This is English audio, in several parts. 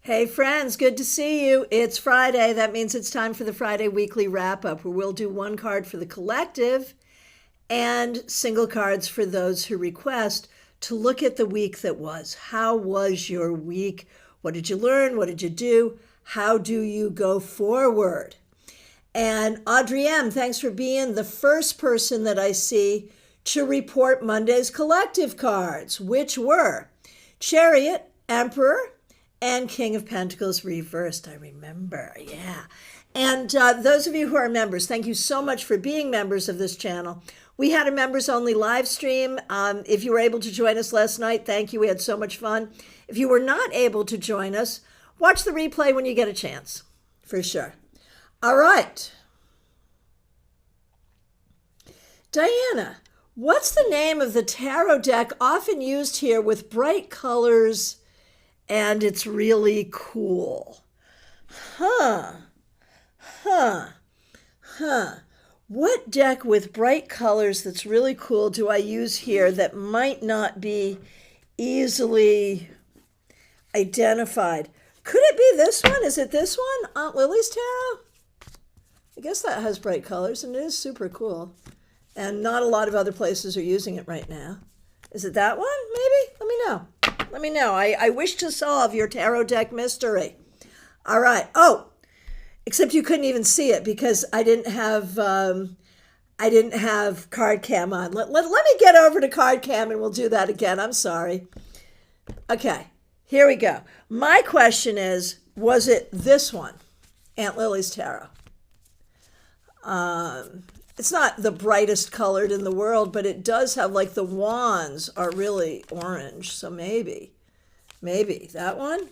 Hey friends, good to see you. It's Friday. That means it's time for the Friday weekly wrap up where we'll do one card for the collective and single cards for those who request to look at the week that was. How was your week? What did you learn? What did you do? How do you go forward? And Audrey M., thanks for being the first person that I see to report Monday's collective cards, which were Chariot, Emperor, and King of Pentacles reversed. I remember, yeah. And those of you who are members, thank you so much for being members of this channel. We had a members only live stream. If you were able to join us last night, thank you. We had so much fun. If you were not able to join us, watch the replay when you get a chance, for sure. All right. Diana, what's the name of the tarot deck often used here with bright colors and it's really cool? Huh. What deck with bright colors that's really cool do I use here that might not be easily identified? Could it be this one? Is it this one? Aunt Lily's Tarot? I guess that has bright colors and it is super cool. And not a lot of other places are using it right now. Is it that one? Maybe? Let me know. Let me know. I wish to solve your tarot deck mystery. All right. Oh, except you couldn't even see it because I didn't have card cam on. Let me get over to card cam and we'll do that again. I'm sorry. Okay, here we go. My question is, was it this one, Aunt Lily's Tarot? It's not the brightest colored in the world, but it does have, like, the wands are really orange. So maybe that one.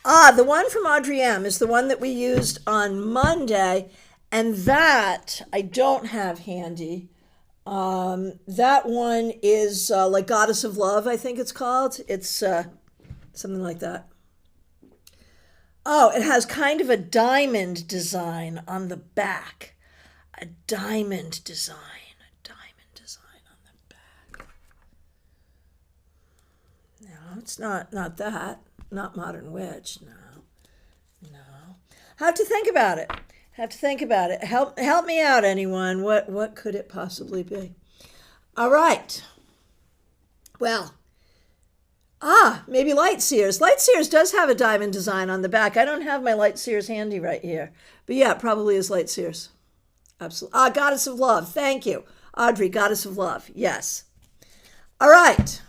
The one from Audrey M is the one that we used on Monday, and that I don't have handy. That one is like Goddess of Love, I think it's called. It's something like that. Oh, it has kind of a diamond design on the back. A diamond design on the back. No, it's not that. Not Modern Witch, no. Have to think about it. Help me out, anyone. What could it possibly be? All right. Well, maybe Light Seers. Light Seers does have a diamond design on the back. I don't have my Light Seers handy right here. But yeah, it probably is Light Seers. Absolutely. Goddess of Love. Thank you. Audrey, Goddess of Love. Yes. All right.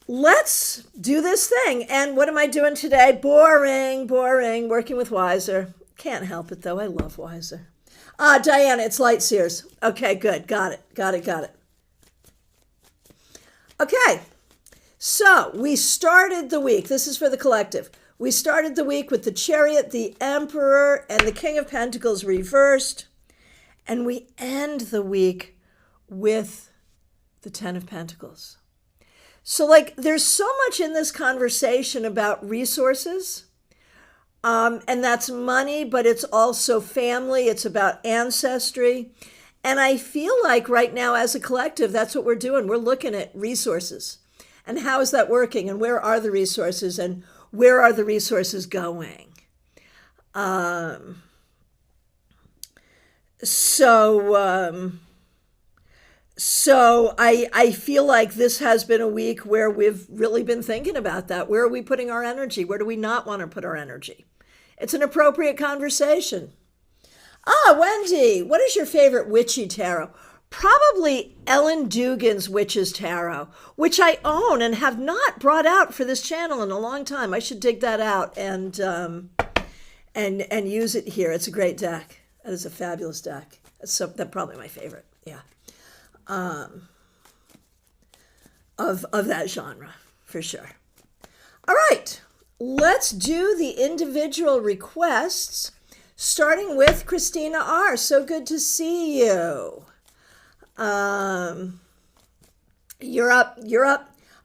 Let's do this thing. And what am I doing today? Boring. Working with Wiser. Can't help it, though. I love Wiser. Diana, it's Light Seers. Okay, good. Got it. Okay, so we started the week. This is for the collective. We started the week with the Chariot, the Emperor, and the King of Pentacles reversed. And we end the week with the Ten of Pentacles. So, like, there's so much in this conversation about resources, and that's money, but it's also family. It's about ancestry. And I feel like right now as a collective, that's what we're doing. We're looking at resources and how is that working and where are the resources and where are the resources going? So I feel like this has been a week where we've really been thinking about that. Where are we putting our energy? Where do we not want to put our energy? It's an appropriate conversation. Wendy, what is your favorite witchy tarot? Probably Ellen Dugan's Witch's Tarot, which I own and have not brought out for this channel in a long time. I should dig that out and use it here. It's a great deck. That is a fabulous deck. That's probably my favorite. Yeah. Of that genre, for sure. All right, let's do the individual requests, starting with Christina R. So good to see you. You're up.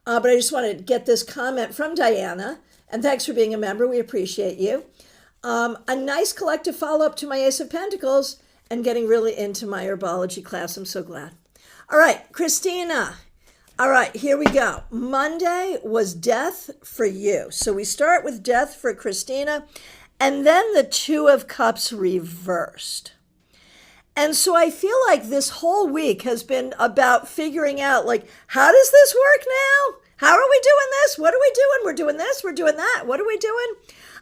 But I just wanted to get this comment from Diana, and thanks for being a member. We appreciate you. A nice collective follow-up to my Ace of Pentacles and getting really into my herbology class. I'm so glad. All right, Christina, All right, here we go. Monday was death for you. So we start with death for Christina, and then the Two of Cups reversed. And so I feel like this whole week has been about figuring out, like, how does this work now? How are we doing this? What are we doing? We're doing this, we're doing that. What are we doing?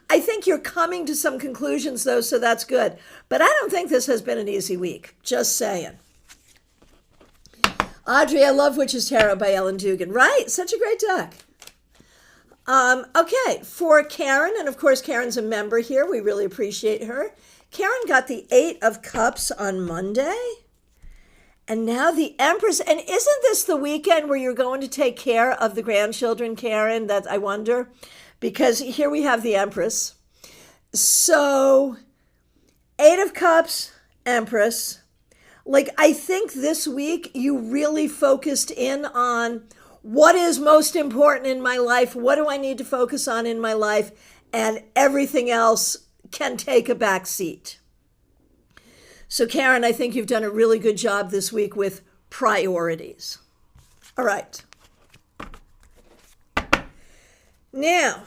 I think you're coming to some conclusions, though, so that's good. But I don't think this has been an easy week. Just saying. Audrey, I love Witch's Tarot by Ellen Dugan. Right? Such a great deck. Okay, for Karen, and of course Karen's a member here. We really appreciate her. Karen got the Eight of Cups on Monday. And now the Empress. And isn't this the weekend where you're going to take care of the grandchildren, Karen? That I wonder. Because here we have the Empress. So, Eight of Cups, Empress. Like, I think this week you really focused in on what is most important in my life, what do I need to focus on in my life, and everything else can take a back seat. So, Karen, I think you've done a really good job this week with priorities. All right. Now,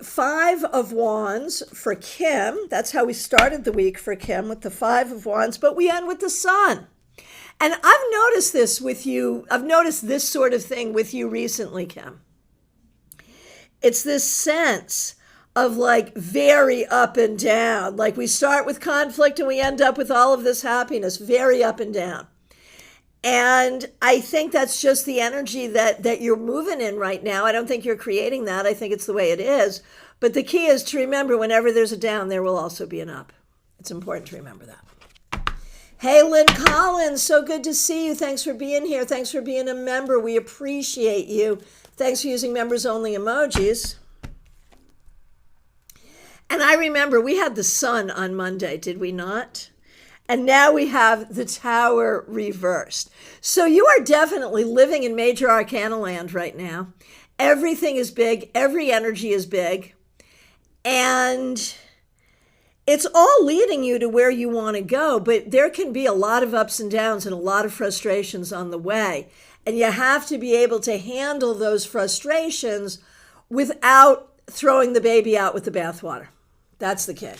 Five of Wands for Kim. That's how we started the week for Kim, with the Five of Wands, but we end with the Sun. And I've noticed this with you. I've noticed this sort of thing with you recently, Kim. It's this sense of like very up and down. Like we start with conflict and we end up with all of this happiness, very up and down. And I think that's just the energy that you're moving in right now. I don't think you're creating that. I think it's the way it is. But the key is to remember whenever there's a down, there will also be an up. It's important to remember that. Hey, Lynn Collins, so good to see you. Thanks for being here. Thanks for being a member. We appreciate you. Thanks for using members only emojis. And I remember we had the Sun on Monday, did we not? And now we have the Tower reversed. So you are definitely living in major arcana land right now. Everything is big. Every energy is big. And it's all leading you to where you want to go. But there can be a lot of ups and downs and a lot of frustrations on the way. And you have to be able to handle those frustrations without throwing the baby out with the bathwater. That's the key.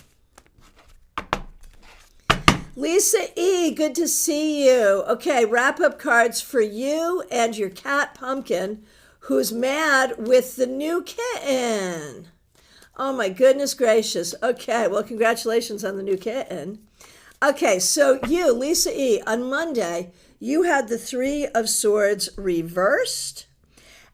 Lisa E., good to see you. Okay, wrap-up cards for you and your cat Pumpkin, who's mad with the new kitten. Oh my goodness gracious. Okay, well, congratulations on the new kitten. Okay, so you, Lisa E., on Monday, you had the Three of Swords reversed,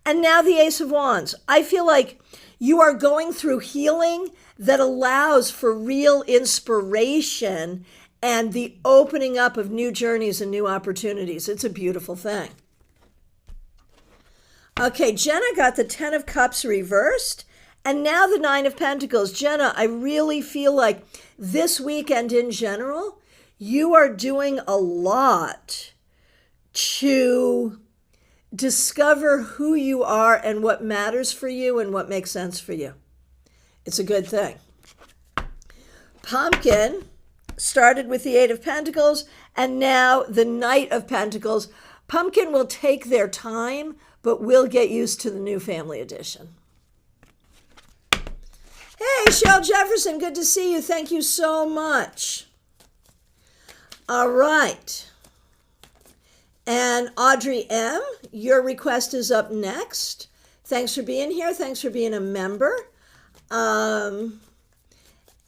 and now the Ace of Wands. I feel like you are going through healing that allows for real inspiration and the opening up of new journeys and new opportunities. It's a beautiful thing. Okay, Jenna got the Ten of Cups reversed, and now the Nine of Pentacles. Jenna, I really feel like this weekend in general, you are doing a lot to discover who you are and what matters for you and what makes sense for you. It's a good thing. Pumpkin started with the Eight of Pentacles, and now the Knight of Pentacles. Pumpkin will take their time, but will get used to the new family edition. Hey, Shell Jefferson, good to see you. Thank you so much. All right. And Audrey M., your request is up next. Thanks for being here. Thanks for being a member.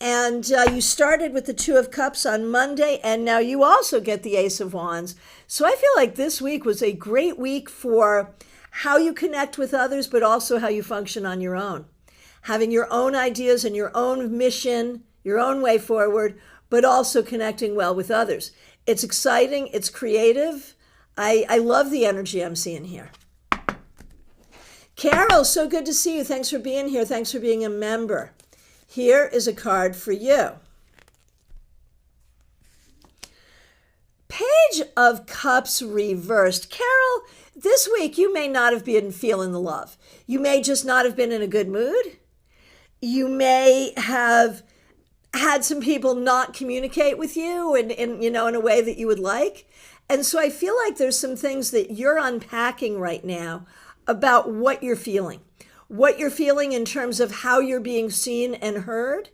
And you started with the Two of Cups on Monday, and now you also get the Ace of Wands. So I feel like this week was a great week for how you connect with others, but also how you function on your own. Having your own ideas and your own mission, your own way forward, but also connecting well with others. It's exciting. It's creative. I love the energy I'm seeing here. Carol, so good to see you. Thanks for being here. Thanks for being a member. Here is a card for you. Page of Cups reversed. Carol, this week you may not have been feeling the love. You may just not have been in a good mood. You may have had some people not communicate with you in a way that you would like. And so I feel like there's some things that you're unpacking right now about what you're feeling. What you're feeling in terms of how you're being seen and heard,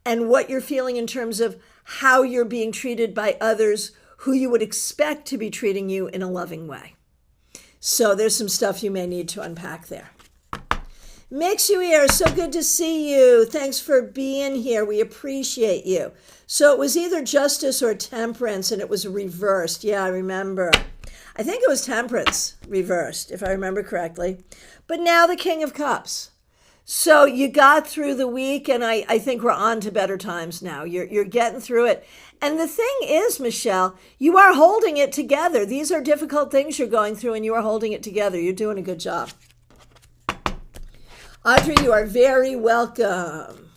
and what you're feeling in terms of how you're being treated by others who you would expect to be treating you in a loving way. So there's some stuff you may need to unpack there. Makes you here. So good to see you. Thanks for being here. We appreciate you. So it was either justice or temperance, and it was reversed. Yeah, I remember. I think it was temperance reversed, if I remember correctly. But now the King of Cups. So you got through the week, and I think we're on to better times now. You're getting through it. And the thing is, Michelle, you are holding it together. These are difficult things you're going through, and you are holding it together. You're doing a good job. Audrey, you are very welcome.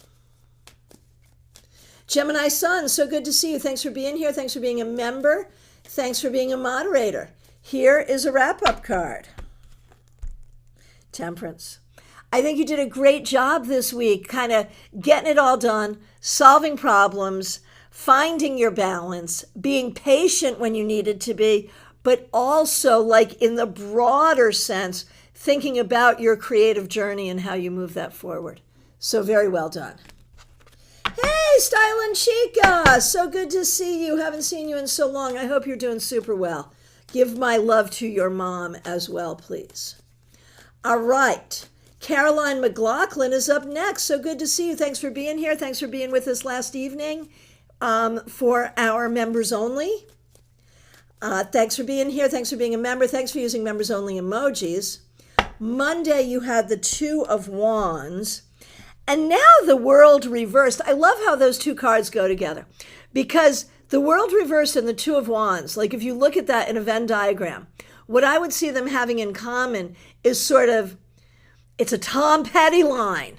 Gemini Sun, so good to see you. Thanks for being here. Thanks for being a member. Thanks for being a moderator. Here is a wrap-up card. Temperance. I think you did a great job this week, kind of getting it all done, solving problems, finding your balance, being patient when you needed to be, but also, like in the broader sense, thinking about your creative journey and how you move that forward. So very well done. Hey, Stylin' Chica, so good to see you. Haven't seen you in so long. I hope you're doing super well. Give my love to your mom as well, please. All right. Caroline McLaughlin is up next. So good to see you. Thanks for being here. Thanks for being with us last evening for our members only. Thanks for being here. Thanks for being a member. Thanks for using members only emojis. Monday, you had the Two of Wands. And now the World reversed. I love how those two cards go together. Because the World reversed and the Two of Wands, like if you look at that in a Venn diagram, what I would see them having in common is sort of, it's a Tom Petty line.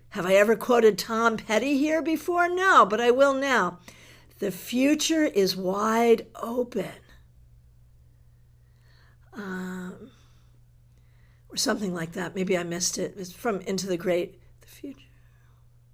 Have I ever quoted Tom Petty here before? No, but I will now. The future is wide open. Or something like that. Maybe I missed it. It's from Into the Great, the future.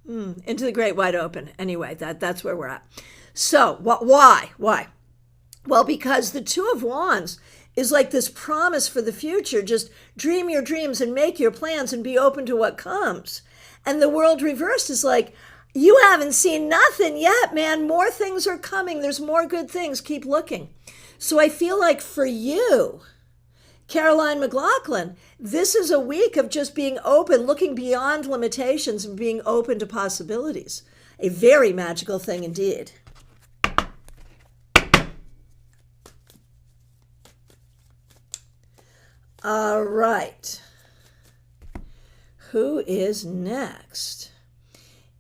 Into the Great Wide Open. Anyway, that's where we're at. So why? Well, because the Two of Wands is like this promise for the future. Just dream your dreams and make your plans and be open to what comes. And the World reversed is like, you haven't seen nothing yet, man. More things are coming. There's more good things. Keep looking. So I feel like for you, Caroline McLaughlin, this is a week of just being open, looking beyond limitations and being open to possibilities. A very magical thing indeed. All right. Who is next?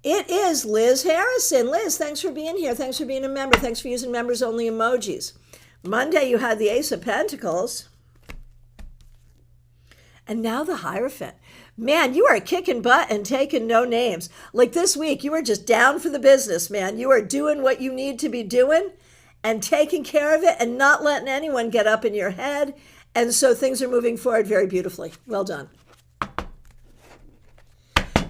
It is Liz Harrison. Liz, thanks for being here. Thanks for being a member. Thanks for using members only emojis. Monday, you had the Ace of Pentacles. And now the Hierophant. Man, you are kicking butt and taking no names. Like this week, you are just down for the business, man. You are doing what you need to be doing and taking care of it and not letting anyone get up in your head. And so things are moving forward very beautifully. Well done.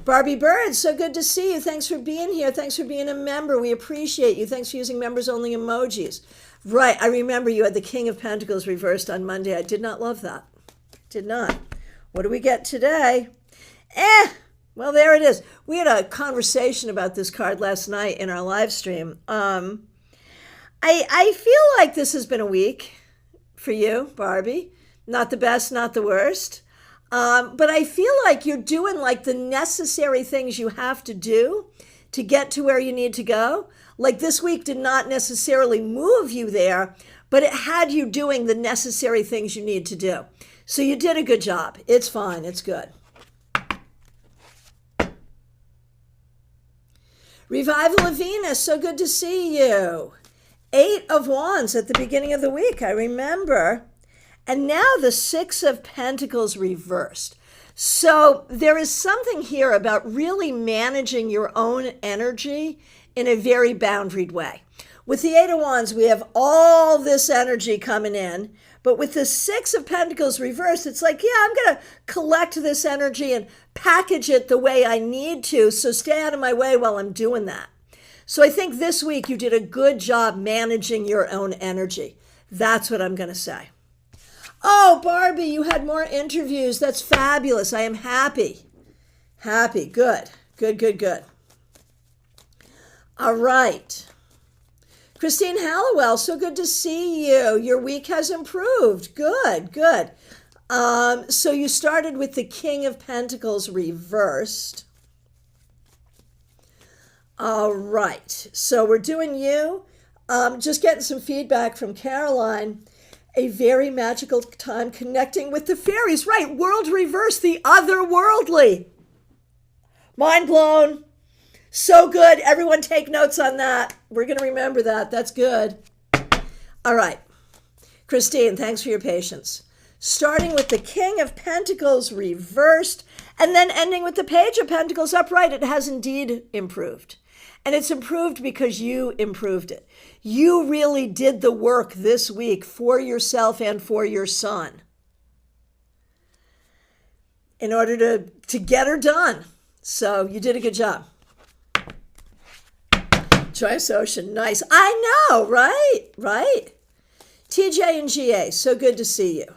Barbie Bird, so good to see you. Thanks for being here. Thanks for being a member. We appreciate you. Thanks for using members only emojis. Right, I remember you had the King of Pentacles reversed on Monday. I did not love that. Did not. What do we get today? Well, there it is. We had a conversation about this card last night in our live stream. I feel like this has been a week for you, Barbie. Not the best, not the worst. But I feel like you're doing like the necessary things you have to do to get to where you need to go. Like this week did not necessarily move you there, but it had you doing the necessary things you need to do. So you did a good job. It's fine. It's good. Revival of Venus. So good to see you. 8 of Wands at the beginning of the week. I remember. And now the 6 of Pentacles reversed. So there is something here about really managing your own energy in a very boundaried way. With the 8 of Wands, we have all this energy coming in. But with the 6 of Pentacles reversed, it's like, yeah, I'm going to collect this energy and package it the way I need to. So stay out of my way while I'm doing that. So I think this week you did a good job managing your own energy. That's what I'm going to say. Oh, Barbie, you had more interviews. That's fabulous. I am happy. Happy. Good. Good. All right. Christine Hallowell, so good to see you. Your week has improved. Good. So you started with the King of Pentacles reversed. All right. So we're doing you. Just getting some feedback from Caroline. A very magical time connecting with the fairies. Right. World reversed, the otherworldly. Mind blown. So good. Everyone take notes on that. We're going to remember that. That's good. All right. Christine, thanks for your patience. Starting with the King of Pentacles reversed and then ending with the Page of Pentacles upright. It has indeed improved. And it's improved because you improved it. You really did the work this week for yourself and for your son in order to get her done. So you did a good job. Joyce Ocean, nice. I know, right? TJ and GA, so good to see you.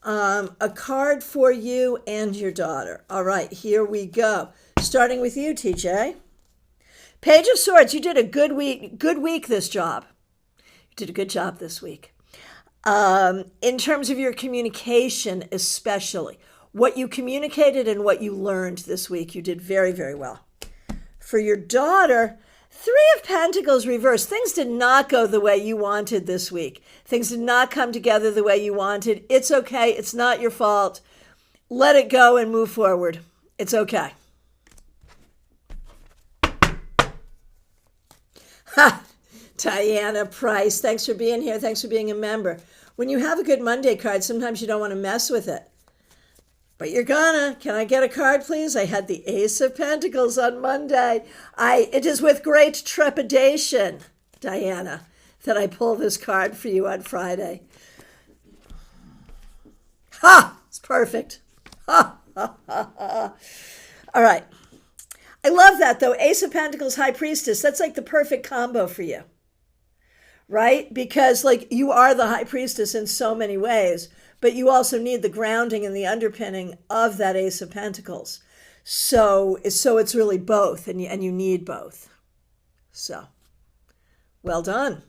A card for you and your daughter. All right, here we go. Starting with you, TJ. Page of Swords, you did a good week this job. You did a good job this week. In terms of your communication, especially. What you communicated and what you learned this week, you did very, very well. For your daughter, Three of Pentacles reversed. Things did not go the way you wanted this week. Things did not come together the way you wanted. It's okay. It's not your fault. Let it go and move forward. It's okay. Ha! Diana Price, thanks for being here. Thanks for being a member. When you have a good Monday card, sometimes you don't want to mess with it. But you're gonna. Can I get a card, please? I had the Ace of Pentacles on Monday. It is with great trepidation, Diana, that I pull this card for you on Friday. Ha! It's perfect. Ha! Ha! Ha! Ha! All right. I love that, though. Ace of Pentacles, High Priestess. That's like the perfect combo for you, right? Because you are the High Priestess in so many ways, but you also need the grounding and the underpinning of that Ace of Pentacles. So it's really both, and you need both. So, well done.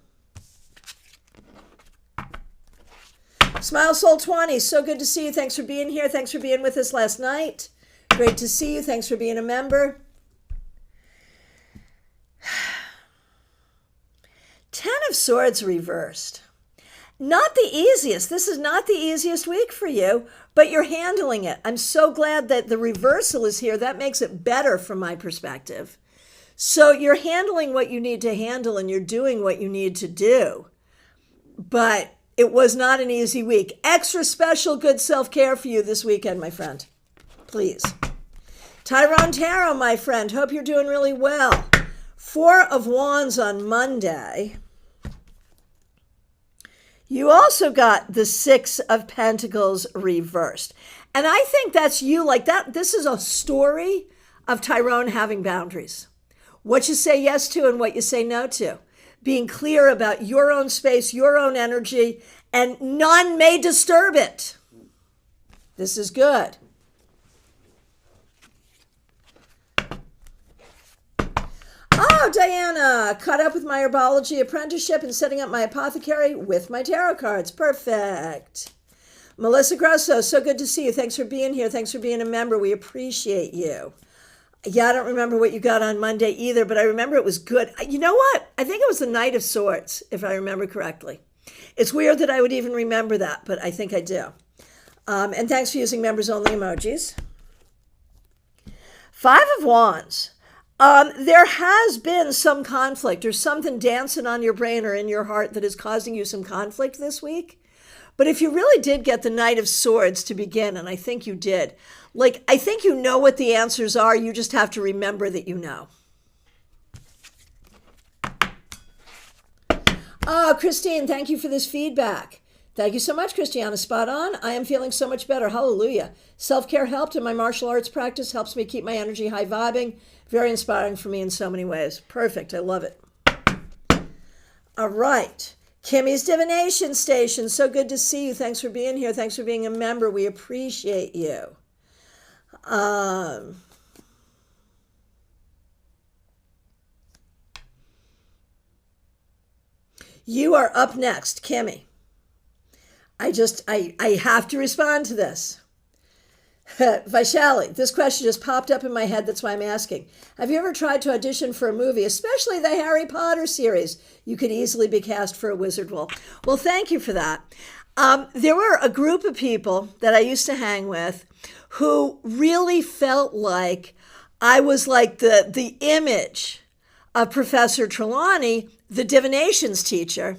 Smile Soul 20, so good to see you. Thanks for being here. Thanks for being with us last night. Great to see you. Thanks for being a member. 10 of Swords reversed. Not the easiest. This is not the easiest week for you, but you're handling it. I'm so glad that the reversal is here. That makes it better from my perspective. So you're handling what you need to handle and you're doing what you need to do. But it was not an easy week. Extra special good self-care for you this weekend, my friend. Please. Tyrone Tarot, my friend. Hope you're doing really well. 4 of Wands on Monday. You also got the 6 of Pentacles reversed. And I think that's you like that. This is a story of Tyrone having boundaries. What you say yes to and what you say no to. Being clear about your own space, your own energy, and none may disturb it. This is good. Oh, Diana, caught up with my herbology apprenticeship and setting up my apothecary with my tarot cards. Perfect. Melissa Grosso, so good to see you. Thanks for being here. Thanks for being a member. We appreciate you. Yeah, I don't remember what you got on Monday either, but I remember it was good. You know what? I think it was the Knight of Swords, if I remember correctly. It's weird that I would even remember that, but I think I do. And thanks for using members-only emojis. 5 of Wands. There has been some conflict or something dancing on your brain or in your heart that is causing you some conflict this week. But if you really did get the Knight of Swords to begin, and I think you did, I think you know what the answers are. You just have to remember that you know. Oh, Christine, thank you for this feedback. Thank you so much, Christiana. Spot on. I am feeling so much better. Hallelujah. Self-care helped, and my martial arts practice helps me keep my energy high vibing. Very inspiring for me in so many ways. Perfect. I love it. All right. Kimmy's Divination Station, so good to see you. Thanks for being here. Thanks for being a member. We appreciate you. You are up next, Kimmy. I have to respond to this. Vaishali, this question just popped up in my head. That's why I'm asking. Have you ever tried to audition for a movie, especially the Harry Potter series? You could easily be cast for a wizard role. Well, thank you for that. There were a group of people that I used to hang with who really felt like I was like the image of Professor Trelawney, the divinations teacher.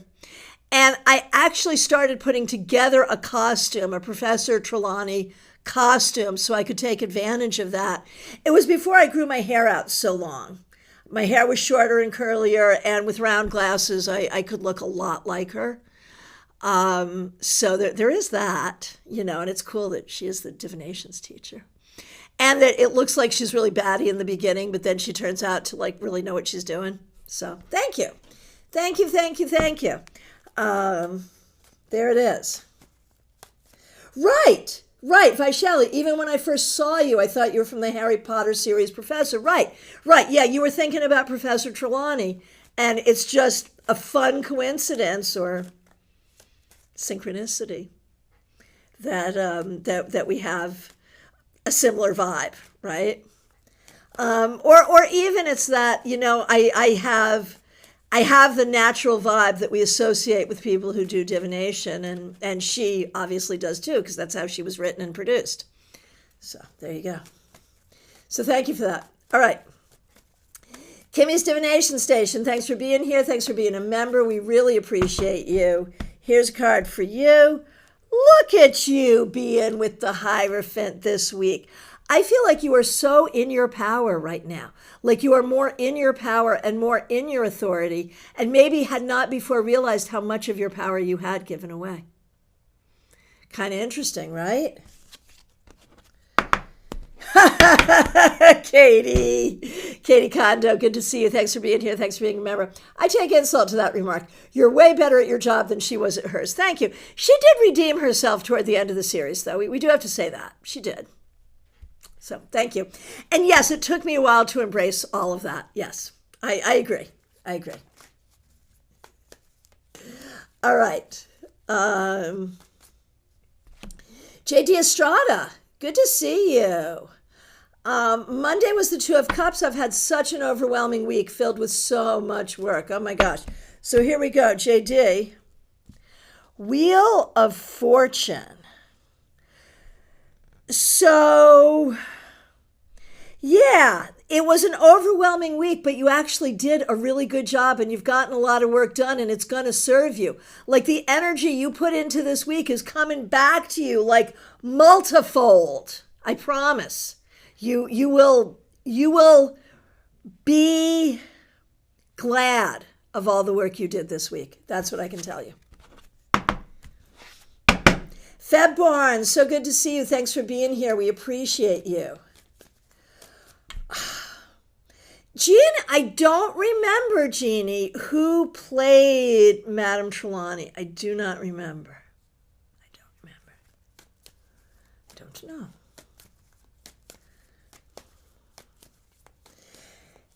And I actually started putting together a costume, a Professor Trelawney costume, so I could take advantage of that. It was before I grew my hair out so long. My hair was shorter and curlier, and with round glasses, I could look a lot like her. So there is that, and it's cool that she is the divinations teacher. And that it looks like she's really batty in the beginning, but then she turns out to really know what she's doing. So thank you. Thank you, thank you, thank you. There it is. Right, Vaishali. Even when I first saw you, I thought you were from the Harry Potter series Professor. Right. Yeah, you were thinking about Professor Trelawney, and it's just a fun coincidence or synchronicity that we have a similar vibe, right? Or even it's that I have the natural vibe that we associate with people who do divination, and she obviously does too, because that's how she was written and produced. So there you go. So thank you for that. All right. Kimmy's Divination Station, thanks for being here. Thanks for being a member. We really appreciate you. Here's a card for you. Look at you being with the Hierophant this week. I feel like you are so in your power right now. Like you are more in your power and more in your authority, and maybe had not before realized how much of your power you had given away. Kind of interesting, right? Katie Kondo, good to see you. Thanks for being here. Thanks for being a member. I take insult to that remark. You're way better at your job than she was at hers. Thank you. She did redeem herself toward the end of the series, though. We do have to say that. She did. So thank you. And yes, it took me a while to embrace all of that. Yes, I agree. I agree. All right. JD Estrada, good to see you. Monday was the Two of Cups. I've had such an overwhelming week filled with so much work. Oh my gosh. So here we go, JD. Wheel of Fortune. So, yeah, it was an overwhelming week, but you actually did a really good job and you've gotten a lot of work done and it's going to serve you. Like the energy you put into this week is coming back to you like multifold. I promise. You will be glad of all the work you did this week. That's what I can tell you. Febborn, so good to see you. Thanks for being here. We appreciate you. Jean, I don't remember, Jeannie, who played Madame Trelawney. I do not remember. I don't know.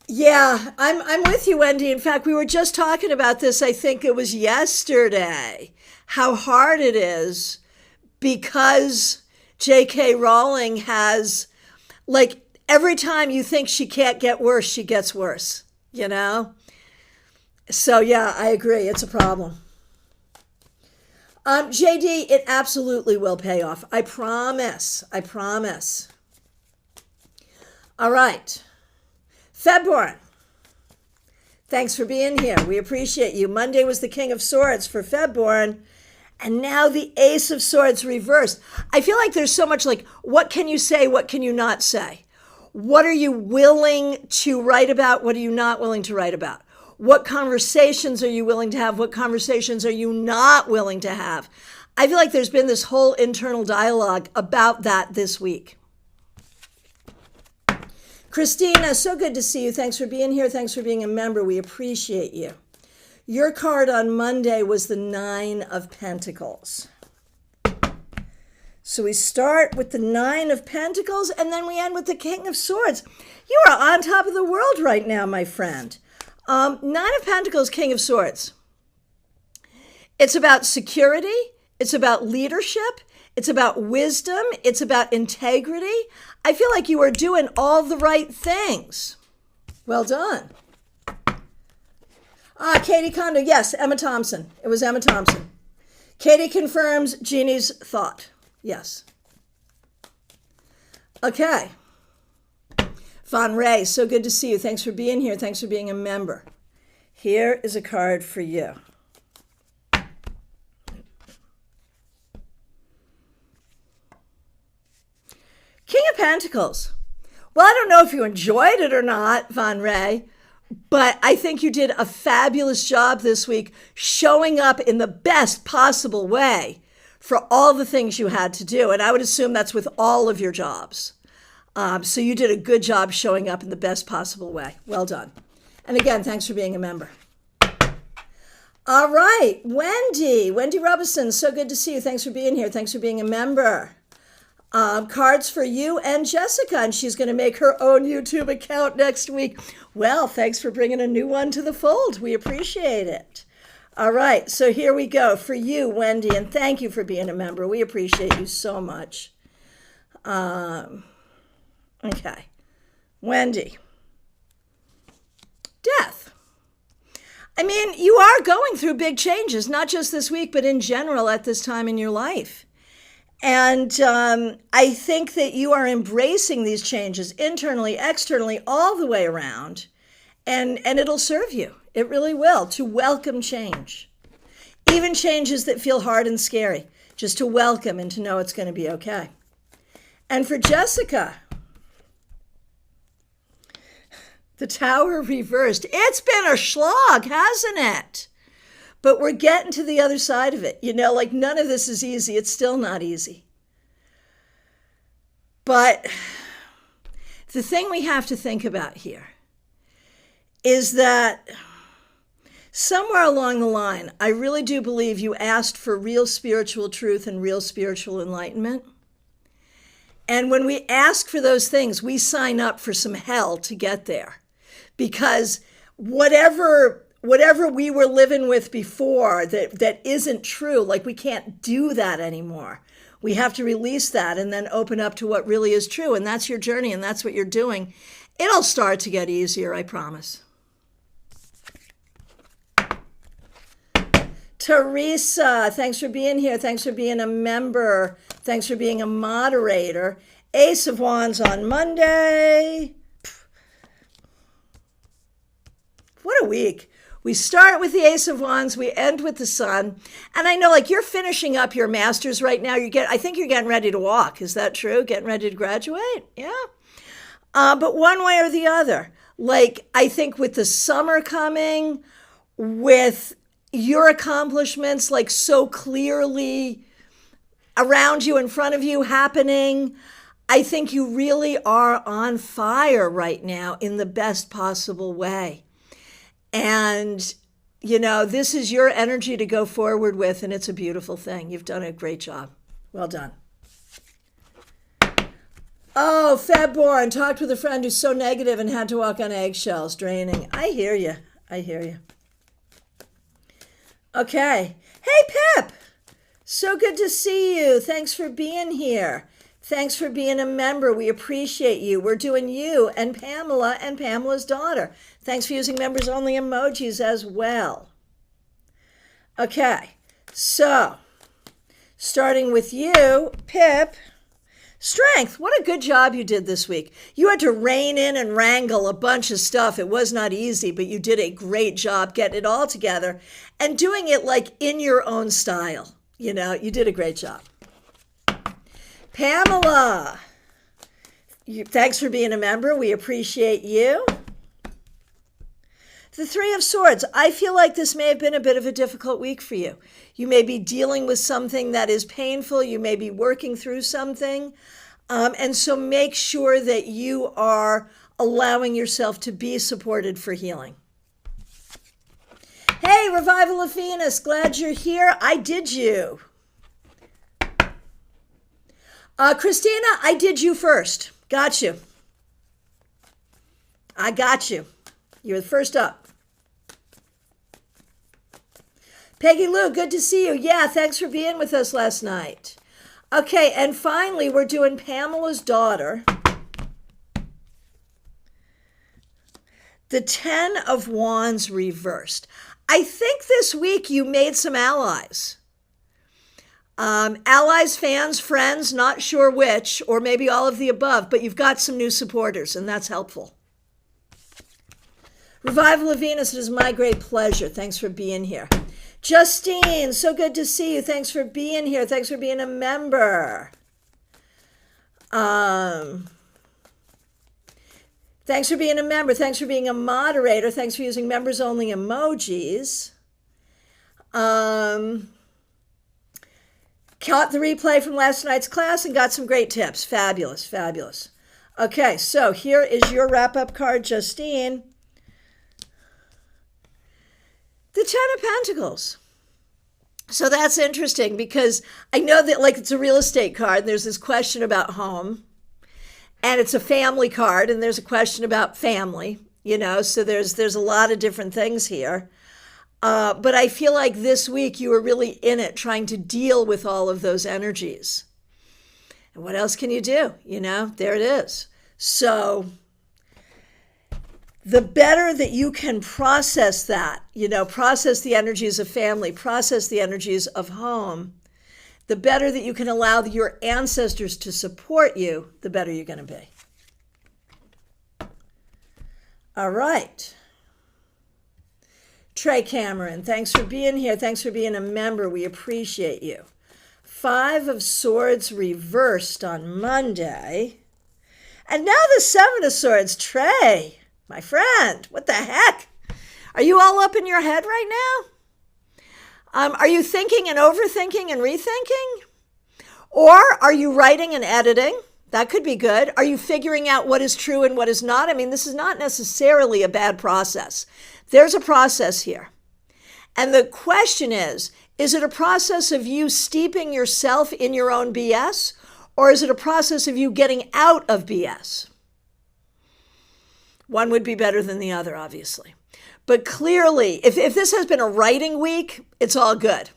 Yeah, I'm with you, Wendy. In fact, we were just talking about this, I think it was yesterday, how hard it is because J.K. Rowling has, like, every time you think she can't get worse, she gets worse, So, yeah, I agree. It's a problem. JD, it absolutely will pay off. I promise. All right. Febborn, thanks for being here. We appreciate you. Monday was the King of Swords for Febborn, and now the Ace of Swords reversed. I feel like there's so much like, what can you say? What can you not say? What are you willing to write about? What are you not willing to write about? What conversations are you willing to have? What conversations are you not willing to have? I feel like there's been this whole internal dialogue about that this week. Christina, so good to see you. Thanks for being here. Thanks for being a member. We appreciate you. Your card on Monday was the Nine of Pentacles. So we start with the Nine of Pentacles, and then we end with the King of Swords. You are on top of the world right now, my friend. Nine of Pentacles, King of Swords. It's about security. It's about leadership. It's about wisdom. It's about integrity. I feel like you are doing all the right things. Well done. Katie Kondo. Yes, Emma Thompson. It was Emma Thompson. Katie confirms Jeannie's thought. Yes. Okay. Von Ray, so good to see you. Thanks for being here. Thanks for being a member. Here is a card for you. King of Pentacles. Well, I don't know if you enjoyed it or not, Von Ray, but I think you did a fabulous job this week showing up in the best possible way for all the things you had to do. And I would assume that's with all of your jobs. So you did a good job showing up in the best possible way. Well done. And again, thanks for being a member. All right, Wendy Robinson, so good to see you. Thanks for being here. Thanks for being a member. Cards for you and Jessica, and she's going to make her own YouTube account next week. Well, thanks for bringing a new one to the fold. We appreciate it. All right, so here we go for you, Wendy, and thank you for being a member. We appreciate you so much. Okay, Wendy. Death. I mean, you are going through big changes, not just this week, but in general at this time in your life. And I think that you are embracing these changes internally, externally, all the way around. And it'll serve you. It really will, to welcome change. Even changes that feel hard and scary, just to welcome and to know it's going to be okay. And for Jessica, the Tower reversed. It's been a slog, hasn't it? But we're getting to the other side of it. You know, like none of this is easy. It's still not easy. But the thing we have to think about here is that somewhere along the line, I really do believe you asked for real spiritual truth and real spiritual enlightenment. And when we ask for those things, we sign up for some hell to get there. Because whatever we were living with before that isn't true, like we can't do that anymore. We have to release that and then open up to what really is true. And that's your journey, and that's what you're doing. It'll start to get easier, I promise. Teresa, thanks for being here. Thanks for being a member. Thanks for being a moderator. Ace of Wands on Monday. What a week. We start with the Ace of Wands, we end with the Sun. And I know, like, you're finishing up your master's right now. I think you're getting ready to walk. Is that true? Getting ready to graduate? Yeah. But one way or the other, like, I think with the summer coming, with your accomplishments, like, so clearly around you, in front of you, happening, I think you really are on fire right now in the best possible way. And, you know, this is your energy to go forward with, and it's a beautiful thing. You've done a great job. Well done. Oh, Febborn, talked with a friend who's so negative and had to walk on eggshells, draining. I hear you. I hear you. Okay. Hey, Pip. So good to see you. Thanks for being here. Thanks for being a member. We appreciate you. We're doing you and Pamela's daughter. Thanks for using members only emojis as well. Okay, so starting with you, Pip. Strength, what a good job you did this week. You had to rein in and wrangle a bunch of stuff. It was not easy, but you did a great job getting it all together and doing it like in your own style. You know, you did a great job. Pamela, thanks for being a member. We appreciate you. The Three of Swords. I feel like this may have been a bit of a difficult week for you. You may be dealing with something that is painful. You may be working through something. And so make sure that you are allowing yourself to be supported for healing. Hey, Revival of Venus, glad you're here. I did you. Christina, I did you first. Got you. I got you. You're the first up. Peggy Lou, good to see you. Yeah, thanks for being with us last night. Okay, and finally, we're doing Pamela's daughter. The 10 of Wands reversed. I think this week you made some allies. Allies, fans, friends, not sure which, or maybe all of the above, but you've got some new supporters, and that's helpful. Revival of Venus, it is my great pleasure. Thanks for being here. Justine, so good to see you. Thanks for being here. Thanks for being a member. Thanks for being a member. Thanks for being a moderator. Thanks for using members only emojis. Caught the replay from last night's class and got some great tips. Fabulous, fabulous. Okay, so here is your wrap-up card, Justine. The 10 of Pentacles. So that's interesting because I know that like it's a real estate card. And there's this question about home. And it's a family card, and there's a question about family, so there's a lot of different things here. But I feel like this week you were really in it, trying to deal with all of those energies. And what else can you do? There it is. So the better that you can process that, process the energies of family, process the energies of home, the better that you can allow your ancestors to support you, the better you're going to be. All right. Trey Cameron, thanks for being here. Thanks for being a member. We appreciate you. 5 of Swords reversed on Monday. And now the 7 of Swords. Trey, my friend, what the heck? Are you all up in your head right now? Are you thinking and overthinking and rethinking? Or are you writing and editing? That could be good. Are you figuring out what is true and what is not? I mean, this is not necessarily a bad process. There's a process here. And the question is it a process of you steeping yourself in your own BS? Or is it a process of you getting out of BS? One would be better than the other, obviously. But clearly, if this has been a writing week, it's all good.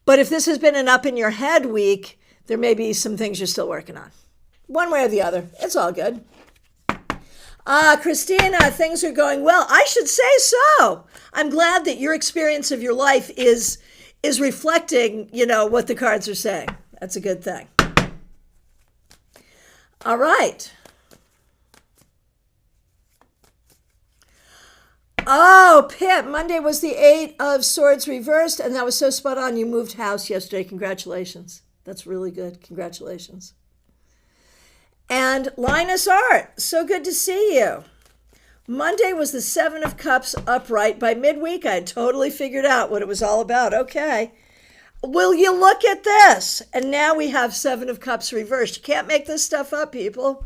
But if this has been an up in your head week, there may be some things you're still working on. One way or the other, it's all good. Christina, things are going well. I should say so. I'm glad that your experience of your life is reflecting, what the cards are saying. That's a good thing. All right. Oh, Pip, Monday was the 8 of Swords reversed, and that was so spot on. You moved house yesterday. Congratulations. That's really good. Congratulations. And Linus Art, so good to see you. Monday was the 7 of Cups upright. By midweek, I had totally figured out what it was all about. Okay. Will you look at this? And now we have 7 of Cups reversed. You can't make this stuff up, people.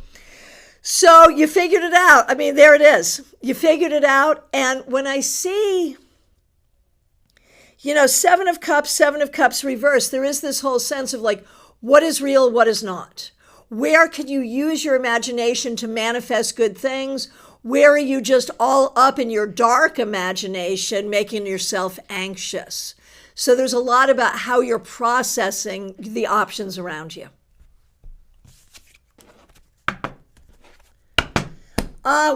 So you figured it out. I mean, there it is. You figured it out. And when I see, 7 of Cups reversed, there is this whole sense of like, what is real, what is not? Where can you use your imagination to manifest good things? Where are you just all up in your dark imagination, making yourself anxious? So there's a lot about how you're processing the options around you.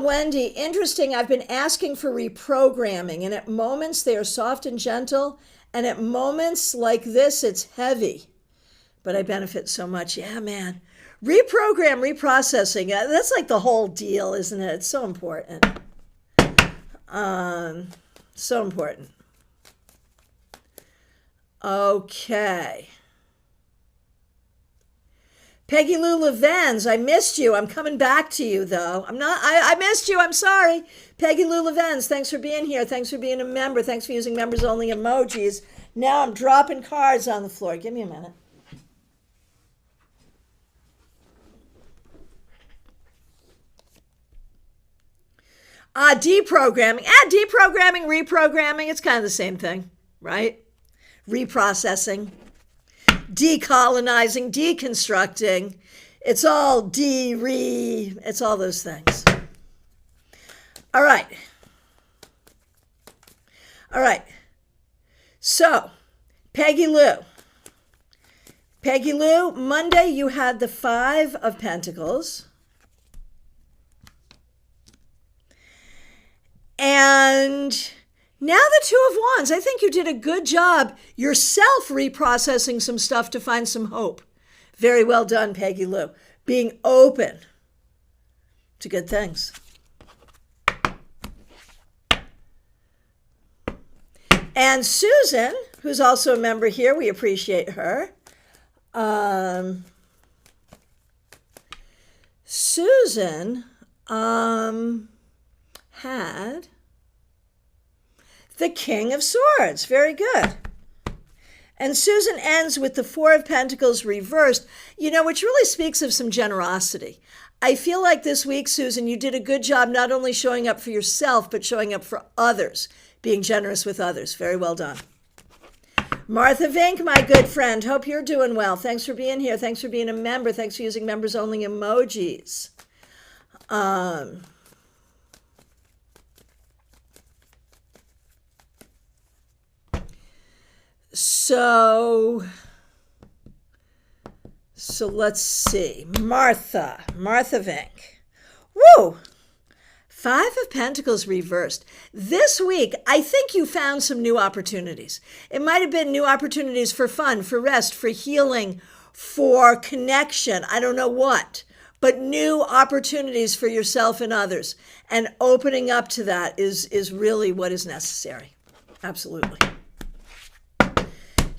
Wendy, interesting. I've been asking for reprogramming, and at moments they are soft and gentle, and at moments like this, it's heavy. But I benefit so much. Yeah, man. Reprogram, reprocessing. That's like the whole deal, isn't it? It's so important. So important. Okay. Peggy Lou Levens, I missed you. I'm coming back to you, though. I missed you. I'm sorry. Peggy Lou Levens, thanks for being here. Thanks for being a member. Thanks for using members only emojis. Now I'm dropping cards on the floor. Give me a minute. Deprogramming. Deprogramming, reprogramming, it's kind of the same thing, right? Reprocessing, decolonizing, deconstructing. It's all it's all those things. All right. So, Peggy Lou. Monday you had the 5 of Pentacles. And now the 2 of Wands. I think you did a good job yourself reprocessing some stuff to find some hope. Very well done, Peggy Lou. Being open to good things. And Susan, who's also a member here, we appreciate her. Susan had the King of Swords. Very good. And Susan ends with the 4 of Pentacles reversed, which really speaks of some generosity. I feel like this week, Susan, you did a good job not only showing up for yourself, but showing up for others, being generous with others. Very well done. Martha Vink, my good friend, hope you're doing well. Thanks for being here. Thanks for being a member. Thanks for using members only emojis. So let's see. Martha Vink. Woo! 5 of Pentacles reversed. This week, I think you found some new opportunities. It might have been new opportunities for fun, for rest, for healing, for connection. I don't know what, but new opportunities for yourself and others. And opening up to that is really what is necessary. Absolutely.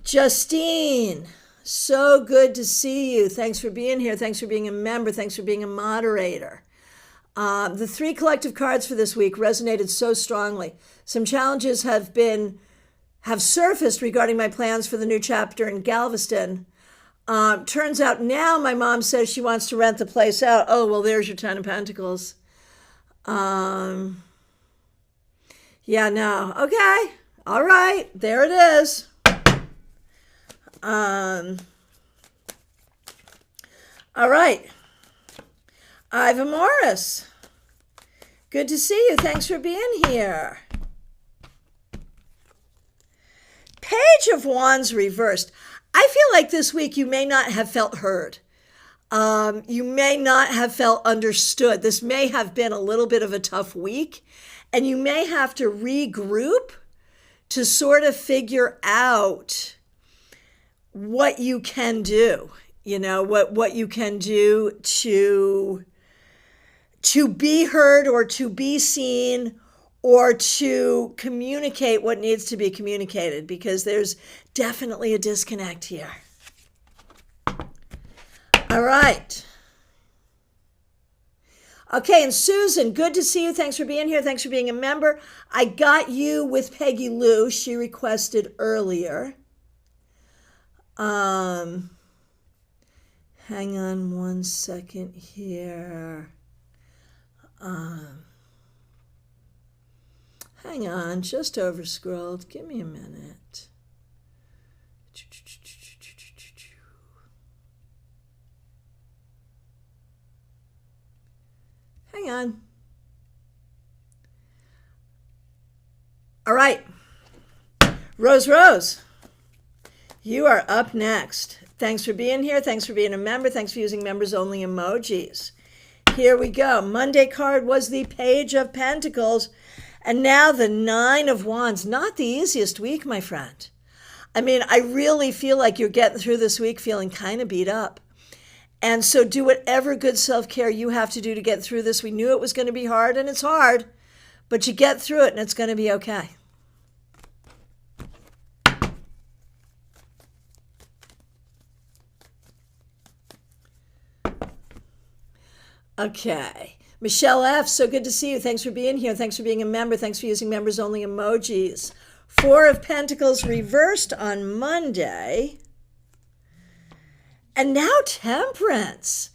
Justine, so good to see you. Thanks for being here. Thanks for being a member. Thanks for being a moderator. The 3 collective cards for this week resonated so strongly. Some challenges have surfaced regarding my plans for the new chapter in Galveston. Turns out now my mom says she wants to rent the place out. Oh, well, there's your 10 of Pentacles. Yeah, no. Okay. All right. There it is. All right. Iva Morris. Good to see you. Thanks for being here. Page of Wands reversed. I feel like this week you may not have felt heard. You may not have felt understood. This may have been a little bit of a tough week, and you may have to regroup to sort of figure out what you can do, what you can do to be heard or to be seen or to communicate what needs to be communicated, because there's definitely a disconnect here. All right. Okay, and Susan, good to see you. Thanks for being here. Thanks for being a member. I got you with Peggy Lou. She requested earlier. Hang on one second here. Hang on, just over scrolled. Give me a minute. Hang on. All right. Rose, you are up next. Thanks for being here. Thanks for being a member. Thanks for using members only emojis. Here we go. Monday card was the Page of Pentacles, and now the 9 of Wands. Not the easiest week, my friend. I mean, I really feel like you're getting through this week feeling kind of beat up. And so do whatever good self-care you have to do to get through this. We knew it was going to be hard, and it's hard, but you get through it, and it's going to be okay. Okay. Michelle F., so good to see you. Thanks for being here. Thanks for being a member. Thanks for using members only emojis. 4 of Pentacles reversed on Monday. And now Temperance.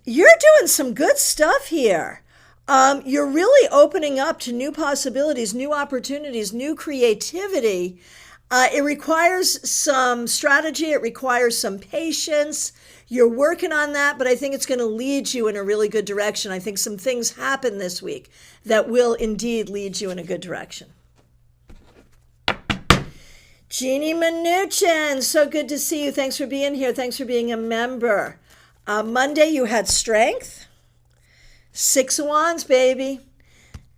You're doing some good stuff here. You're really opening up to new possibilities, new opportunities, new creativity. It requires some strategy. It requires some patience. You're working on that, but I think it's going to lead you in a really good direction. I think some things happen this week that will indeed lead you in a good direction. Jeannie Mnuchin, so good to see you. Thanks for being here. Thanks for being a member. Monday, you had strength. 6 of Wands, baby.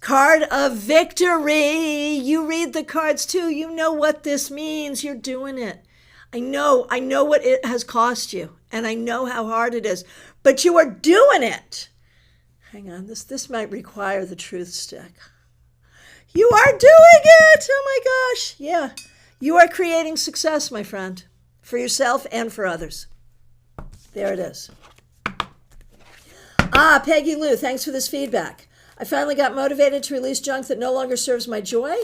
Card of victory. You read the cards too. You know what this means. You're doing it. I know what it has cost you, and I know how hard it is, but you are doing it. Hang on, this might require the truth stick. You are doing it. Oh my gosh. Yeah. You are creating success, my friend, for yourself and for others. There it is. Peggy Lou, thanks for this feedback. I finally got motivated to release junk that no longer serves my joy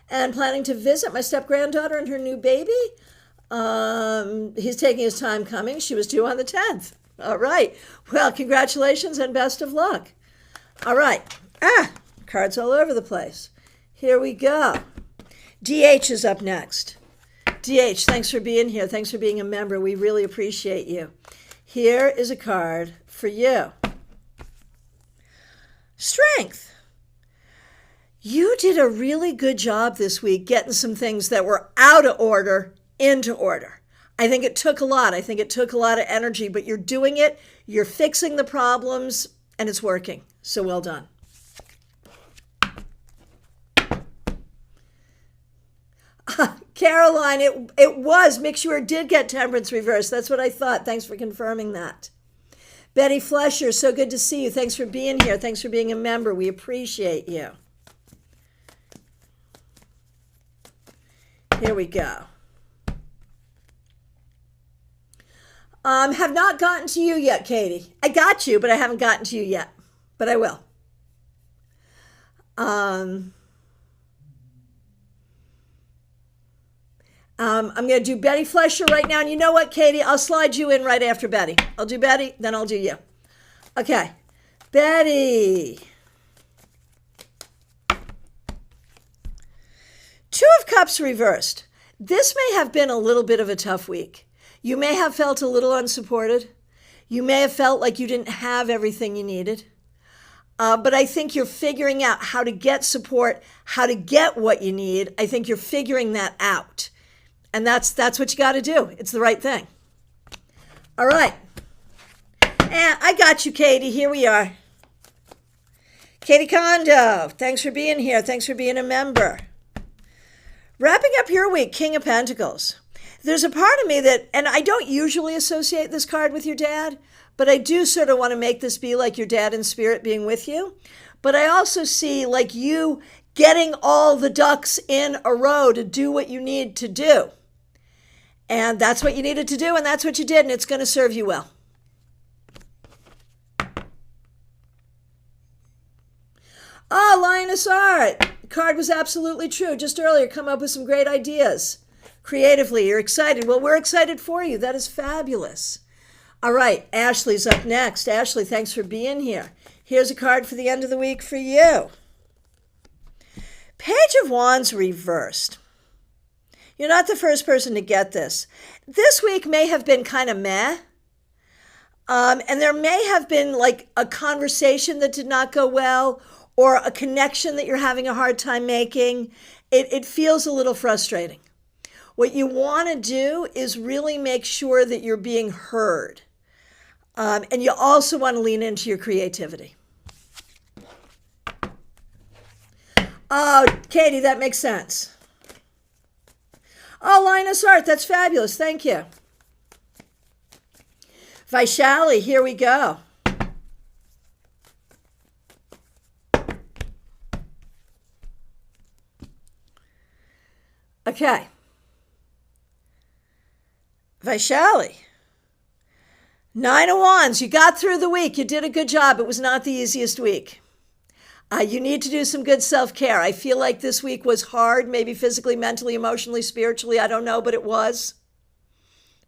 and planning to visit my step-granddaughter and her new baby. He's taking his time coming. She was due on the 10th. All right. Well, congratulations and best of luck. All right. Cards all over the place. Here we go. DH is up next. DH, thanks for being here. Thanks for being a member. We really appreciate you. Here is a card for you. Strength. You did a really good job this week getting some things that were out of order into order. I think it took a lot. I think it took a lot of energy, but you're doing it. You're fixing the problems, and it's working. So well done. Caroline, it was. Mixture did get temperance reversed. That's what I thought. Thanks for confirming that. Betty Flesher, so good to see you. Thanks for being here. Thanks for being a member. We appreciate you. Here we go. Have not gotten to you yet, Katie. I got you, but I haven't gotten to you yet. But I will. I'm going to do Betty Flesher right now. And you know what, Katie? I'll slide you in right after Betty. I'll do Betty, then I'll do you. Okay. Betty. 2 of Cups reversed. This may have been a little bit of a tough week. You may have felt a little unsupported. You may have felt like you didn't have everything you needed. But I think you're figuring out how to get support, how to get what you need. I think you're figuring that out. And that's what you got to do. It's the right thing. All right. And I got you, Katie. Here we are. Katie Kondo, thanks for being here. Thanks for being a member. Wrapping up your week, King of Pentacles. There's a part of me that, and I don't usually associate this card with your dad, but I do sort of want to make this be like your dad in spirit being with you. But I also see like you getting all the ducks in a row to do what you need to do. And that's what you needed to do, and that's what you did, and it's going to serve you well. Lioness Art. The card was absolutely true. Just earlier, come up with some great ideas. Creatively, you're excited. Well, we're excited for you. That is fabulous. All right, Ashley's up next. Ashley, thanks for being here. Here's a card for the end of the week for you. Page of Wands reversed. You're not the first person to get this. This week may have been kind of meh. And there may have been like a conversation that did not go well or a connection that you're having a hard time making. It feels a little frustrating. What you want to do is really make sure that you're being heard. And you also want to lean into your creativity. Oh, Katie, that makes sense. Oh, Linus Art, that's fabulous. Thank you. Vaishali, here we go. Okay. Vaishali. 9 of Wands. You got through the week. You did a good job. It was not the easiest week. You need to do some good self-care. I feel like this week was hard, maybe physically, mentally, emotionally, spiritually. I don't know, but it was.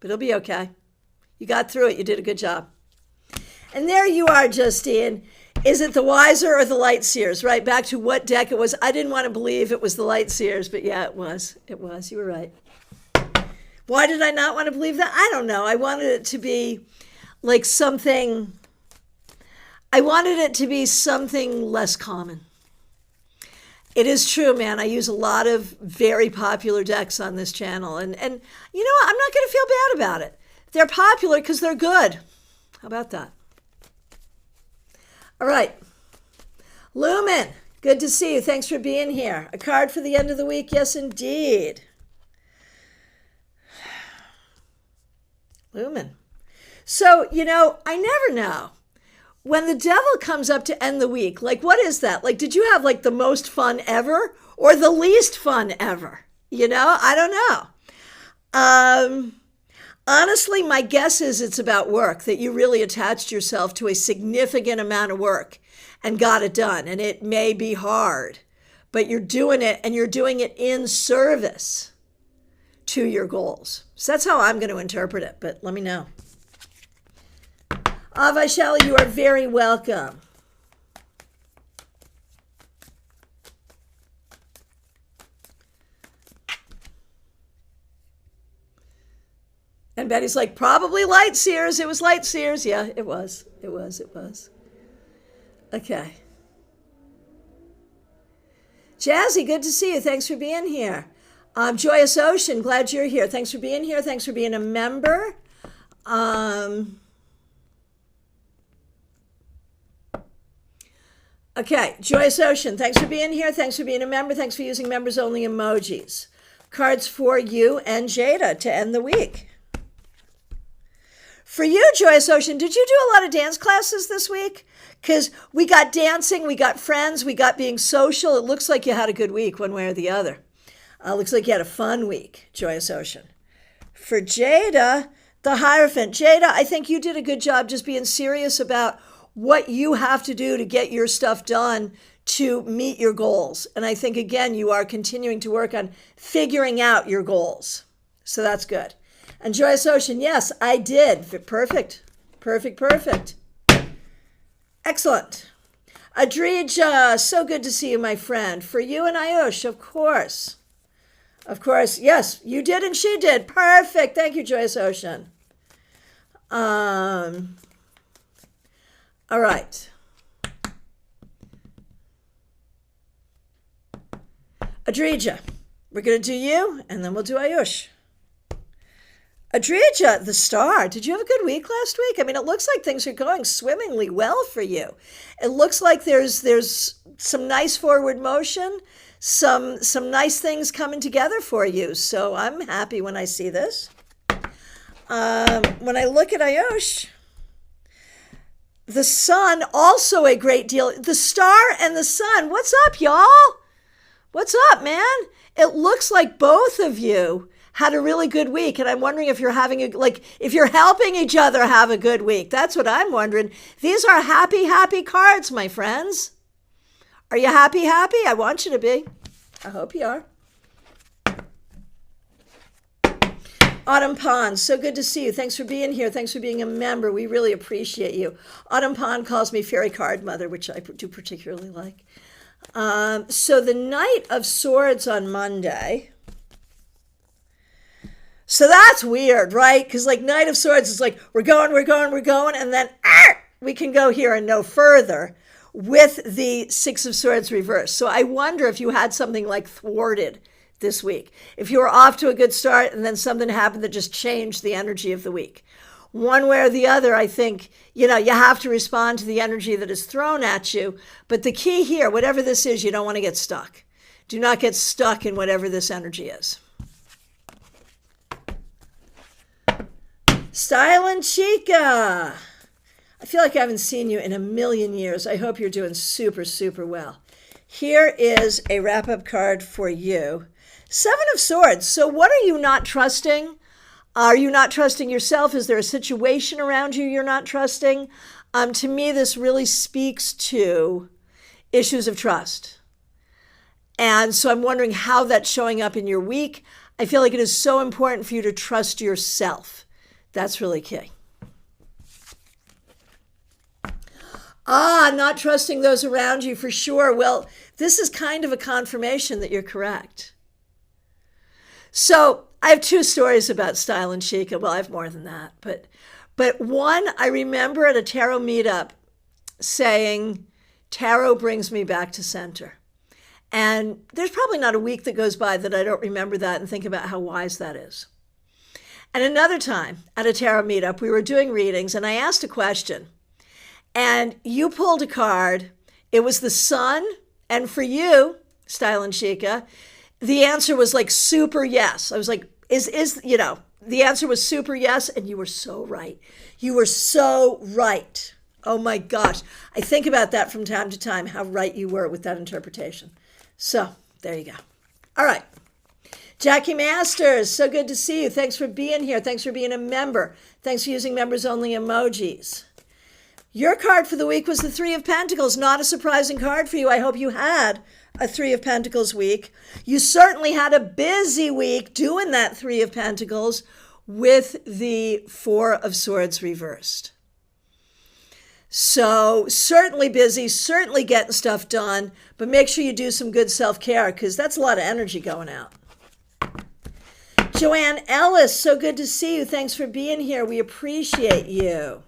But it'll be okay. You got through it. You did a good job. And there you are, Justine. Is it the Wiser or the Light Seers? Right, back to what deck it was. I didn't want to believe it was the Light Seers, but yeah, it was. It was. You were right. Why did I not want to believe that? I don't know. I wanted it to be like something. I wanted it to be something less common. It is true, man. I use a lot of very popular decks on this channel. And you know what? I'm not going to feel bad about it. They're popular because they're good. How about that? All right. Lumen, good to see you. Thanks for being here. A card for the end of the week? Yes, indeed. Lumen. So, you know, I never know. When the devil comes up to end the week, like, what is that? Like, did you have like the most fun ever or the least fun ever? You know, I don't know. Honestly, my guess is it's about work, that you really attached yourself to a significant amount of work and got it done. And it may be hard, but you're doing it, and you're doing it in service to your goals. So that's how I'm going to interpret it, but let me know. Vaishali, you are very welcome. And Betty's like, probably Light Seers. It was Light Seers. Yeah, it was. It was. It was. Okay. Jazzy, good to see you. Thanks for being here. Joyous Ocean, glad you're here. Thanks for being here. Thanks for being a member. Okay, Joyous Ocean, thanks for being here. Thanks for being a member. Thanks for using members only emojis. Cards for you and Jada to end the week. For you, Joyous Ocean, did you do a lot of dance classes this week? Because we got dancing, we got friends, we got being social. It looks like you had a good week one way or the other. Looks like you had a fun week, Joyous Ocean. For Jada, the Hierophant. Jada, I think you did a good job just being serious about what you have to do to get your stuff done to meet your goals. And I think, again, you are continuing to work on figuring out your goals. So that's good. And Joyous Ocean, yes, I did. Perfect. Perfect, perfect. Excellent. Adrija, so good to see you, my friend. For you and Ayush, of course. Of course, yes, you did and she did. Perfect. Thank you, Joyous Ocean. All right. Adrija, we're going to do you, and then we'll do Ayush. Adrija, the star, did you have a good week last week? I mean, it looks like things are going swimmingly well for you. It looks like there's some nice forward motion, some nice things coming together for you. So I'm happy when I see this. When I look at Ayush, the sun, also a great deal. The star and the sun, what's up, y'all? What's up, man? It looks like both of you had a really good week, and I'm wondering if you're if you're helping each other have a good week. That's what I'm wondering. These are happy, happy cards, my friends. Are you happy, happy? I want you to be. I hope you are. Autumn Pond, so good to see you. Thanks for being here. Thanks for being a member. We really appreciate you. Autumn Pond calls me Fairy Card Mother, which I do particularly like. So the Knight of Swords on Monday. So that's weird, right? Because like Knight of Swords is like, we're going, and then we can go here and no further with the Six of Swords reversed. So I wonder if you had something like thwarted this week. If you were off to a good start and then something happened that just changed the energy of the week. One way or the other, I think, you have to respond to the energy that is thrown at you. But the key here, whatever this is, you don't want to get stuck. Do not get stuck in whatever this energy is. Styling Chica. I feel like I haven't seen you in a million years. I hope you're doing super, super well. Here is a wrap-up card for you. Seven of Swords. So what are you not trusting? Are you not trusting yourself? Is there a situation around you you're not trusting? To me, this really speaks to issues of trust. And so I'm wondering how that's showing up in your week. I feel like it is so important for you to trust yourself. That's really key. Not trusting those around you for sure. Well, this is kind of a confirmation that you're correct. So I have two stories about style and chic. Well, I have more than that, but one I remember at a tarot meetup saying, "Tarot brings me back to center." And there's probably not a week that goes by that I don't remember that and think about how wise that is. And another time at a tarot meetup, we were doing readings and I asked a question and you pulled a card. It was the sun. And for you, Style and Chica, the answer was like super yes. I was like, the answer was super yes. And you were so right. You were so right. Oh my gosh. I think about that from time to time, how right you were with that interpretation. So there you go. All right. Jackie Masters, so good to see you. Thanks for being here. Thanks for being a member. Thanks for using members only emojis. Your card for the week was the Three of Pentacles. Not a surprising card for you. I hope you had a Three of Pentacles week. You certainly had a busy week doing that Three of Pentacles with the Four of Swords reversed. So certainly busy, certainly getting stuff done, but make sure you do some good self-care because that's a lot of energy going out. Joanne Ellis, so good to see you. Thanks for being here. We appreciate you.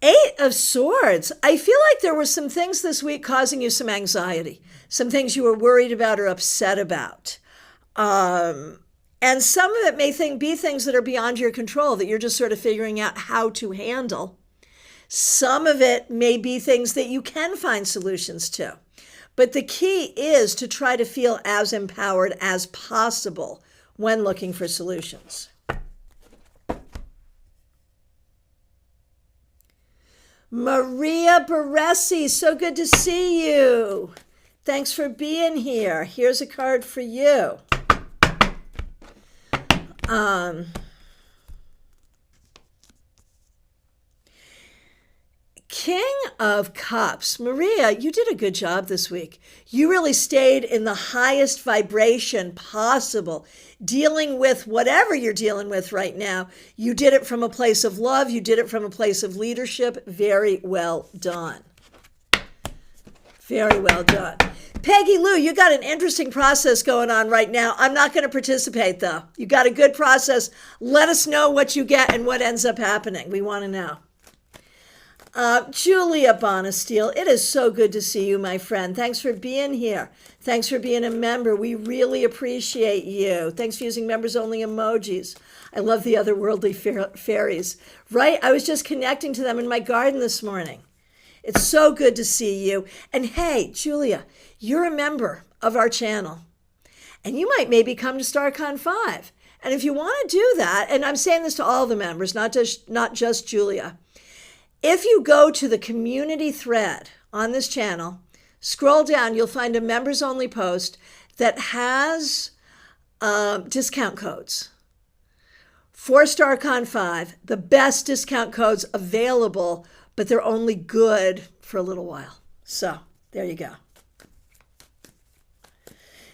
Eight of Swords. I feel like there were some things this week causing you some anxiety, some things you were worried about or upset about. And some of it may be things that are beyond your control that you're just sort of figuring out how to handle. Some of it may be things that you can find solutions to. But the key is to try to feel as empowered as possible when looking for solutions. Maria Baresi, so good to see you. Thanks for being here. Here's a card for you. King of Cups. Maria, you did a good job this week. You really stayed in the highest vibration possible, dealing with whatever you're dealing with right now. You did it from a place of love. You did it from a place of leadership. Very well done. Very well done. Peggy Lou, you got an interesting process going on right now. I'm not going to participate, though. You got a good process. Let us know what you get and what ends up happening. We want to know. Julia Bonesteel, it is so good to see you, my friend. Thanks for being here. Thanks for being a member. We really appreciate you. Thanks for using members only emojis. I love the otherworldly fairies. Right? I was just connecting to them in my garden this morning. It's so good to see you. And hey, Julia, you're a member of our channel. And you might maybe come to StarCon 5. And if you want to do that, and I'm saying this to all the members, not just Julia, if you go to the community thread on this channel, scroll down, you'll find a members only post that has discount codes for StarCon 5, the best discount codes available, but they're only good for a little while. So there you go.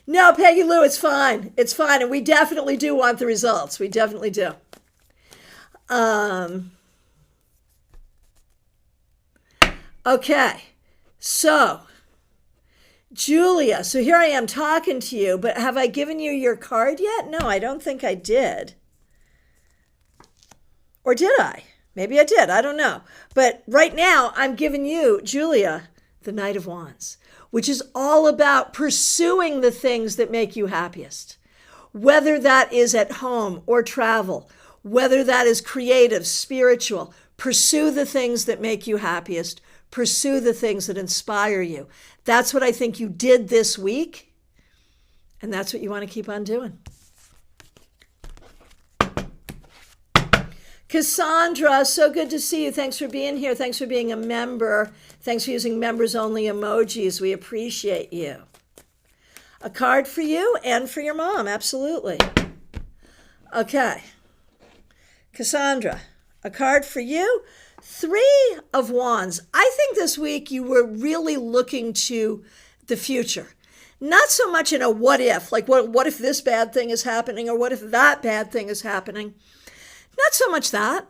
No, Peggy Lou, it's fine. It's fine. And we definitely do want the results. We definitely do. Okay, so Julia, so here I am talking to you, but have I given you your card yet? No, I don't think I did. Or did I? Maybe I did, I don't know. But right now I'm giving you, Julia, the Knight of Wands, which is all about pursuing the things that make you happiest. Whether that is at home or travel, whether that is creative, spiritual, pursue the things that make you happiest. Pursue the things that inspire you. That's what I think you did this week, and that's what you want to keep on doing. Cassandra, so good to see you. Thanks for being here. Thanks for being a member. Thanks for using members only emojis. We appreciate you. A card for you and for your mom, absolutely. Okay. Cassandra, a card for you. Three of Wands. I think this week you were really looking to the future. Not so much in a what if, like what if this bad thing is happening or what if that bad thing is happening. Not so much that.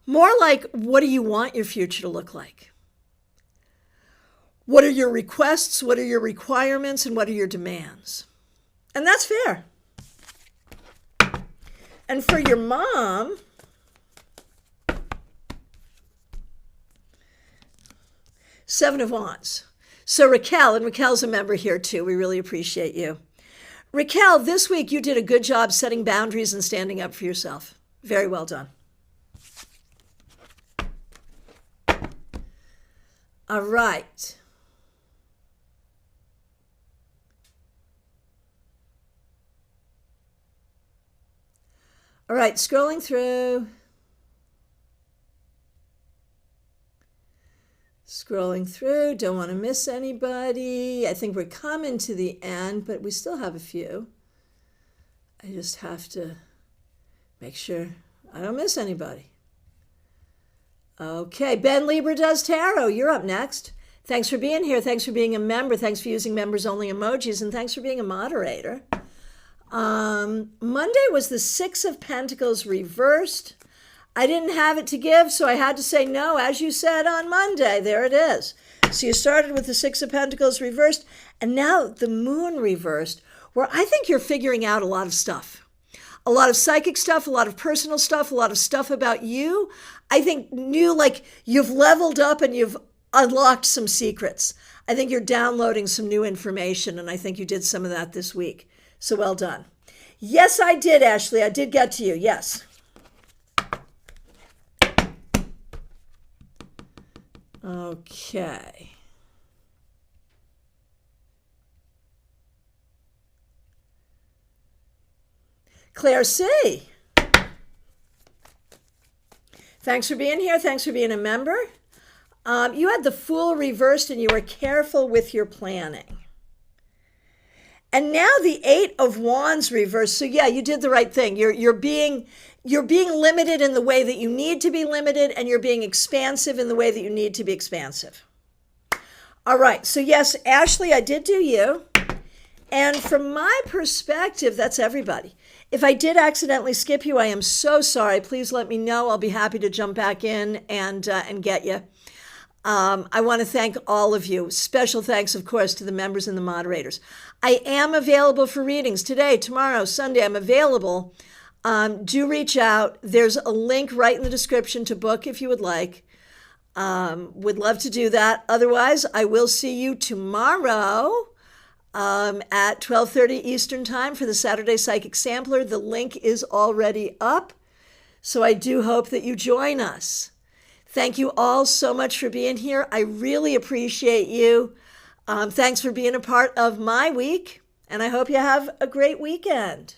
More like, what do you want your future to look like? What are your requests? What are your requirements? And what are your demands? And that's fair. And for your mom, Seven of Wands. So Raquel, and Raquel's a member here too. We really appreciate you. Raquel, this week you did a good job setting boundaries and standing up for yourself. Very well done. All right. All right, scrolling through. Scrolling through, don't want to miss anybody. I think we're coming to the end, but we still have a few. I just have to make sure I don't miss anybody. Okay, Ben Lieber does tarot. You're up next. Thanks for being here. Thanks for being a member. Thanks for using members only emojis, and thanks for being a moderator. Monday was the Six of Pentacles reversed. I didn't have it to give, so I had to say no, as you said on Monday. There it is. So you started with the Six of Pentacles reversed, and now the Moon reversed, where I think you're figuring out a lot of stuff. A lot of psychic stuff, a lot of personal stuff, a lot of stuff about you. I think you've leveled up and you've unlocked some secrets. I think you're downloading some new information, and I think you did some of that this week. So well done. Yes, I did, Ashley. I did get to you. Yes. Okay. Claire C. Thanks for being here. Thanks for being a member. You had the Fool reversed and you were careful with your planning. And now the Eight of Wands reversed. So yeah, you did the right thing. You're being limited in the way that you need to be limited, and you're being expansive in the way that you need to be expansive. All right. So yes, Ashley, I did do you. And from my perspective, that's everybody. If I did accidentally skip you, I am so sorry. Please let me know. I'll be happy to jump back in and get you. I want to thank all of you. Special thanks, of course, to the members and the moderators. I am available for readings today, tomorrow, Sunday. I'm available. Do reach out. There's a link right in the description to book if you would like. Would love to do that. Otherwise, I will see you tomorrow at 12:30 Eastern Time for the Saturday Psychic Sampler. The link is already up, so I do hope that you join us. Thank you all so much for being here. I really appreciate you. Thanks for being a part of my week, and I hope you have a great weekend.